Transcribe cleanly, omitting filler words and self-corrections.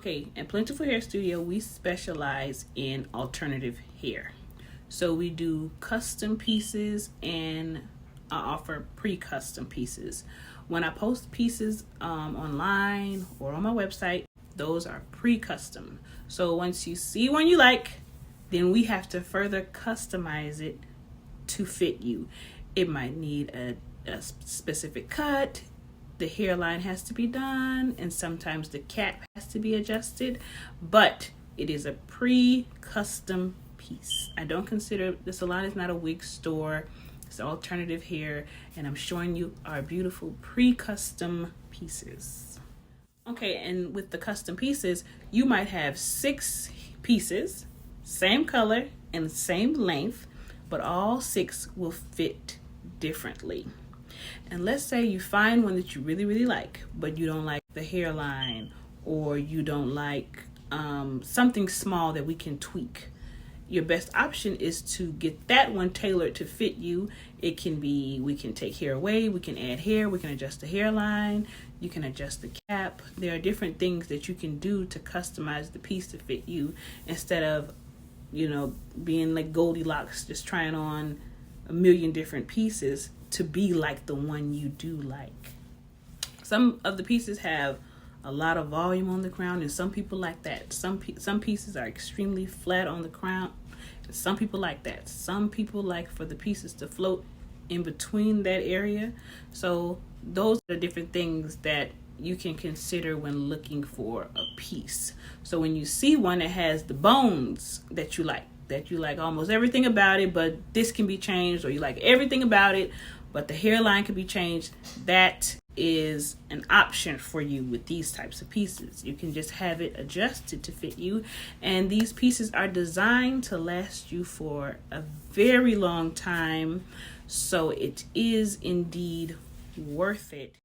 Okay, at Plentiful Hair Studio, we specialize in alternative hair. So we do custom pieces and I offer pre-custom pieces. When I post pieces online or on my website, those are pre-custom. So once you see one you like, then we have to further customize it to fit you. It might need a specific cut. The hairline has to be done, and sometimes the cap has to be adjusted, but it is a pre-custom piece. I don't consider the salon is not a wig store. It's alternative hair, and I'm showing you our beautiful pre-custom pieces. Okay, and with the custom pieces, you might have 6 pieces, same color and same length, but all 6 will fit differently. And let's say you find one that you really like, but you don't like the hairline, or you don't like something small that we can tweak. Your best option is to get that one tailored to fit you. It can be, we can take hair away, we can add hair, we can adjust the hairline, you can adjust the cap. There are different things that you can do to customize the piece to fit you, instead of, being like Goldilocks, just trying on a million different pieces to be like the one you do like. Some of the pieces have a lot of volume on the crown, and some people like that. Some pieces are extremely flat on the crown. Some people like that. Some people like for the pieces to float in between that area. So those are different things that you can consider when looking for a piece. So when you see one that has the bones that you like almost everything about it, but this can be changed, or you like everything about it, but the hairline can be changed, that is an option for you with these types of pieces. You can just have it adjusted to fit you, and these pieces are designed to last you for a very long time, so it is indeed worth it.